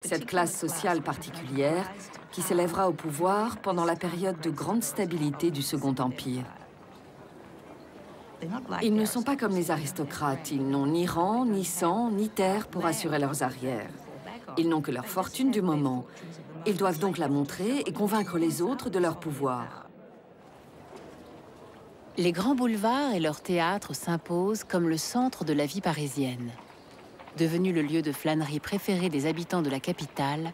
Cette classe sociale particulière qui s'élèvera au pouvoir pendant la période de grande stabilité du Second Empire. Ils ne sont pas comme les aristocrates, ils n'ont ni rang, ni sang, ni terre pour assurer leurs arrières. Ils n'ont que leur fortune du moment. Ils doivent donc la montrer et convaincre les autres de leur pouvoir. Les grands boulevards et leurs théâtres s'imposent comme le centre de la vie parisienne. Devenus le lieu de flânerie préféré des habitants de la capitale,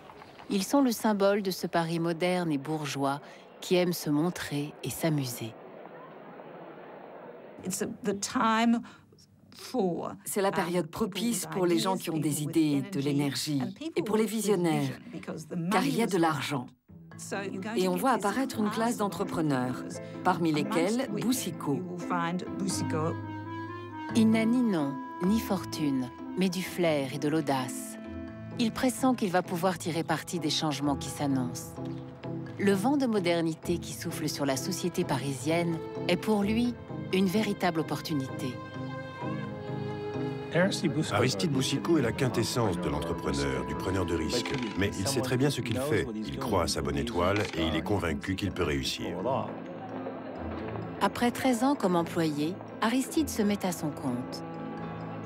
ils sont le symbole de ce Paris moderne et bourgeois qui aime se montrer et s'amuser. C'est la période propice pour les gens qui ont des idées, de l'énergie, et pour les visionnaires, car il y a de l'argent. Et on voit apparaître une classe d'entrepreneurs, parmi lesquels Boucicaut. Il n'a ni nom, ni fortune, mais du flair et de l'audace. Il pressent qu'il va pouvoir tirer parti des changements qui s'annoncent. Le vent de modernité qui souffle sur la société parisienne est pour lui une véritable opportunité. Aristide Boucicaut est la quintessence de l'entrepreneur, du preneur de risques. Mais il sait très bien ce qu'il fait. Il croit à sa bonne étoile et il est convaincu qu'il peut réussir. Après 13 ans comme employé, Aristide se met à son compte.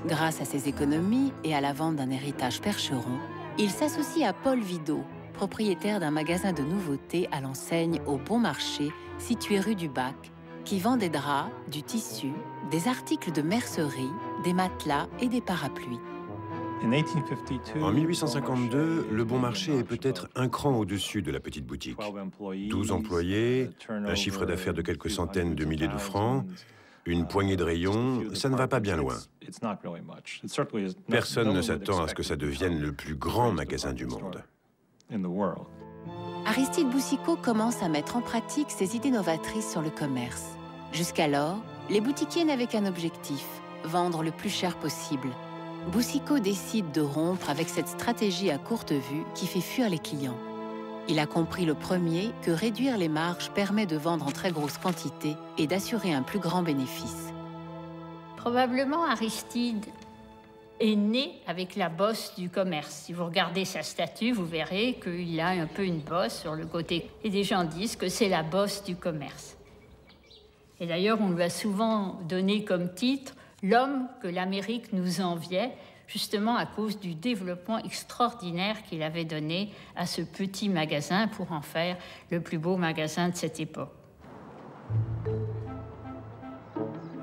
Grâce à ses économies et à la vente d'un héritage Percheron, il s'associe à Paul Vidot, propriétaire d'un magasin de nouveautés à l'enseigne au Bon Marché, situé rue du Bac, qui vend des draps, du tissu, des articles de mercerie, des matelas et des parapluies. En 1852, le Bon Marché est peut-être un cran au-dessus de la petite boutique. 12 employés, un chiffre d'affaires de quelques centaines de milliers de francs, une poignée de rayons, ça ne va pas bien loin. Personne ne s'attend à ce que ça devienne le plus grand magasin du monde. Aristide Boucicaut commence à mettre en pratique ses idées novatrices sur le commerce. Jusqu'alors, les boutiquiers n'avaient qu'un objectif, vendre le plus cher possible. Boucicaut décide de rompre avec cette stratégie à courte vue qui fait fuir les clients. Il a compris le premier que réduire les marges permet de vendre en très grosse quantité et d'assurer un plus grand bénéfice. Probablement Aristide est né avec la bosse du commerce. Si vous regardez sa statue, vous verrez qu'il a un peu une bosse sur le côté. Et des gens disent que c'est la bosse du commerce. Et d'ailleurs, on lui a souvent donné comme titre « L'homme que l'Amérique nous enviait », justement à cause du développement extraordinaire qu'il avait donné à ce petit magasin pour en faire le plus beau magasin de cette époque.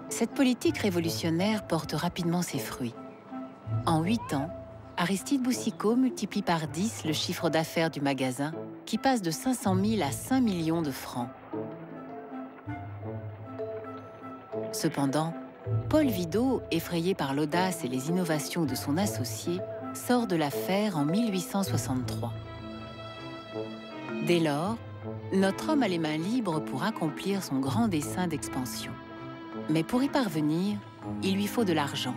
Cette politique révolutionnaire porte rapidement ses fruits. En 8 ans, Aristide Boucicaut multiplie par 10 le chiffre d'affaires du magasin, qui passe de 500 000 à 5 millions de francs. Cependant, Paul Vidot, effrayé par l'audace et les innovations de son associé, sort de l'affaire en 1863. Dès lors, notre homme a les mains libres pour accomplir son grand dessein d'expansion. Mais pour y parvenir, il lui faut de l'argent,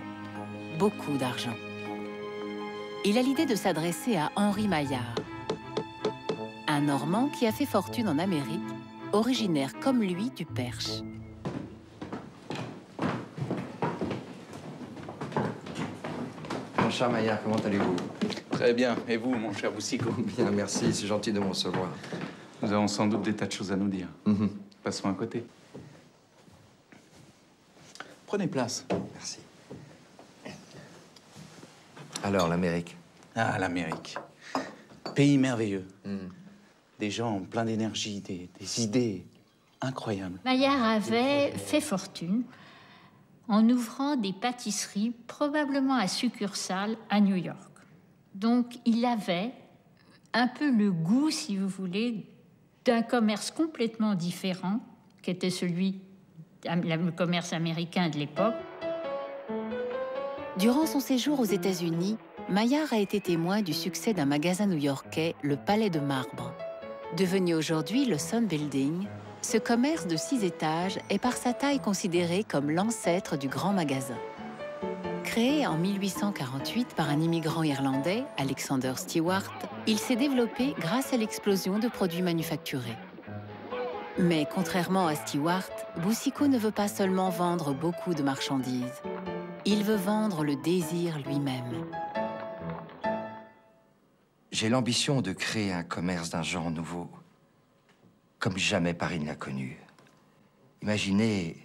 beaucoup d'argent. Il a l'idée de s'adresser à Henri Maillard, un Normand qui a fait fortune en Amérique, originaire comme lui du Perche. Mon cher Maillard, comment allez-vous? Très bien. Et vous, mon cher Boucicaut? Bien, merci. C'est gentil de me recevoir. Nous avons sans doute des tas de choses à nous dire. Passons à côté. Prenez place. Merci. Alors, l'Amérique? Ah, l'Amérique. Pays merveilleux. Des gens pleins d'énergie, des idées incroyables. Maillard avait fait fortune en ouvrant des pâtisseries, probablement à succursale à New York. Donc, il avait un peu le goût, si vous voulez, d'un commerce complètement différent, qui était celui du commerce américain de l'époque. Durant son séjour aux États-Unis, Maillard a été témoin du succès d'un magasin new-yorkais, le Palais de Marbre. Devenu aujourd'hui le Sun Building, ce commerce de 6 étages est par sa taille considéré comme l'ancêtre du grand magasin. Créé en 1848 par un immigrant irlandais, Alexander Stewart, il s'est développé grâce à l'explosion de produits manufacturés. Mais contrairement à Stewart, Boucicaut ne veut pas seulement vendre beaucoup de marchandises. Il veut vendre le désir lui-même. J'ai l'ambition de créer un commerce d'un genre nouveau, comme jamais Paris ne l'a connu. Imaginez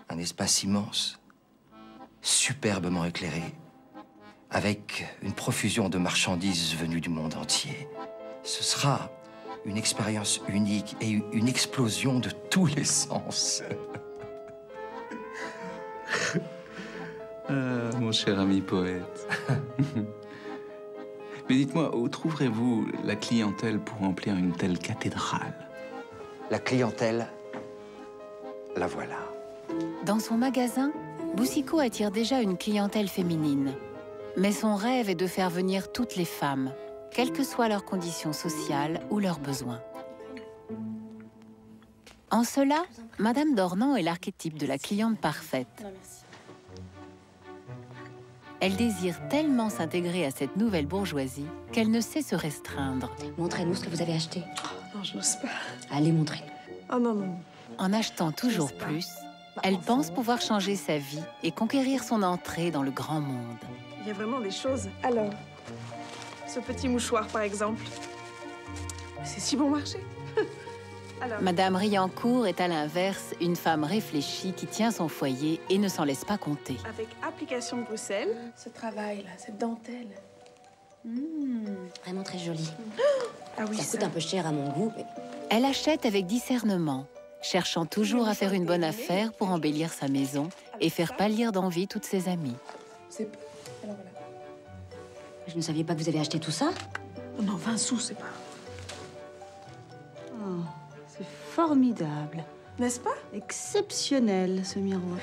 un espace immense, superbement éclairé, avec une profusion de marchandises venues du monde entier. Ce sera une expérience unique et une explosion de tous les sens. Mon cher ami poète. Mais dites-moi, où trouverez-vous la clientèle pour remplir une telle cathédrale? La clientèle, la voilà. Dans son magasin, Boucicaut attire déjà une clientèle féminine. Mais son rêve est de faire venir toutes les femmes, quelles que soient leurs conditions sociales ou leurs besoins. En cela, Madame Dornan est l'archétype de la cliente parfaite. Elle désire tellement s'intégrer à cette nouvelle bourgeoisie qu'elle ne sait se restreindre. Montrez-nous ce que vous avez acheté. Oh, non, je n'ose pas. Allez, montrez. Oh non, non. En achetant toujours plus, elle pense pouvoir changer sa vie et conquérir son entrée dans le grand monde. Il y a vraiment des choses. Alors, ce petit mouchoir, par exemple. C'est si bon marché. Alors... Madame Riancourt est à l'inverse une femme réfléchie qui tient son foyer et ne s'en laisse pas compter. Avec application de Bruxelles. Ce travail-là, cette dentelle. Vraiment très joli. Ah oui, ça coûte un peu cher à mon goût, mais... Elle achète avec discernement, cherchant toujours à faire une bonne affaire pour embellir sa maison et faire pâlir d'envie toutes ses amies. Alors voilà. Je ne saviez pas que vous avez acheté tout ça? Oh non, 20 sous, c'est pas... Oh, c'est formidable. N'est-ce pas? Exceptionnel, ce miroir.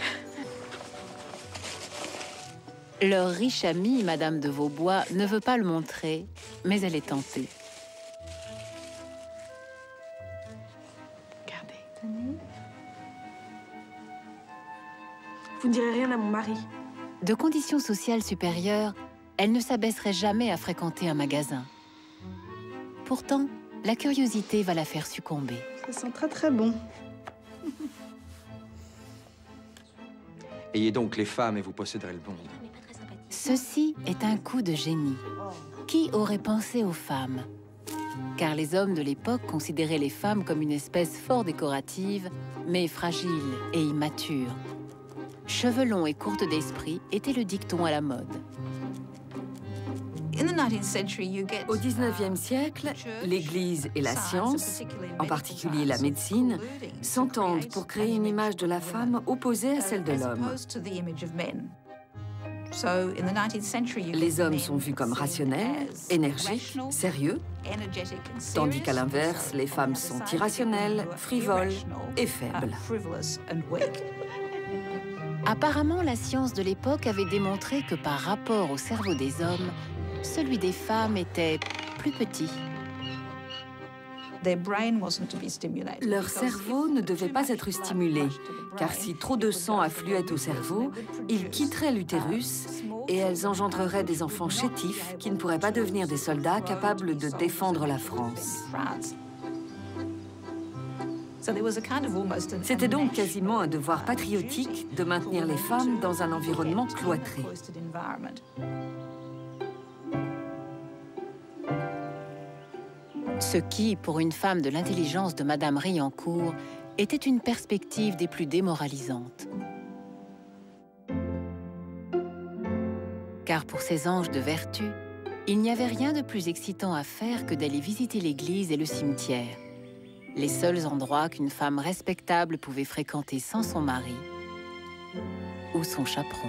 Leur riche amie, Madame de Vaubois, ne veut pas le montrer, mais elle est tentée. Regardez. Vous ne direz rien à mon mari. De conditions sociales supérieures, elle ne s'abaisserait jamais à fréquenter un magasin. Pourtant, la curiosité va la faire succomber. Ça sent très très bon. Ayez donc les femmes et vous posséderez le monde. Ceci est un coup de génie. Qui aurait pensé aux femmes? Car les hommes de l'époque considéraient les femmes comme une espèce fort décorative, mais fragile et immature. Cheveux longs et courtes d'esprit était le dicton à la mode. Au XIXe siècle, l'Église et la science, en particulier la médecine, s'entendent pour créer une image de la femme opposée à celle de l'homme. Les hommes sont vus comme rationnels, énergiques, sérieux, tandis qu'à l'inverse, les femmes sont irrationnelles, frivoles et faibles. Apparemment, la science de l'époque avait démontré que par rapport au cerveau des hommes, celui des femmes était plus petit. Leur cerveau ne devait pas être stimulé, car si trop de sang affluait au cerveau, ils quitteraient l'utérus et elles engendreraient des enfants chétifs qui ne pourraient pas devenir des soldats capables de défendre la France. C'était donc quasiment un devoir patriotique de maintenir les femmes dans un environnement cloîtré. Ce qui, pour une femme de l'intelligence de Madame Riancourt, était une perspective des plus démoralisantes. Car pour ces anges de vertu, il n'y avait rien de plus excitant à faire que d'aller visiter l'église et le cimetière, les seuls endroits qu'une femme respectable pouvait fréquenter sans son mari ou son chaperon.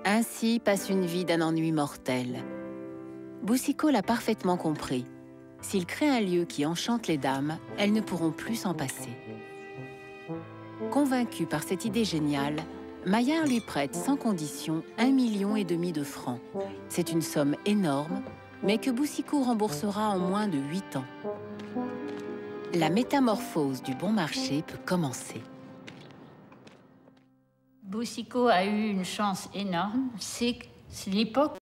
Ainsi passe une vie d'un ennui mortel. Boucicaut l'a parfaitement compris. S'il crée un lieu qui enchante les dames, elles ne pourront plus s'en passer. Convaincu par cette idée géniale, Maillard lui prête sans condition 1,5 million de francs. C'est une somme énorme, mais que Boucicaut remboursera en moins de 8 ans. La métamorphose du bon marché peut commencer. Boucicaut a eu une chance énorme, c'est l'époque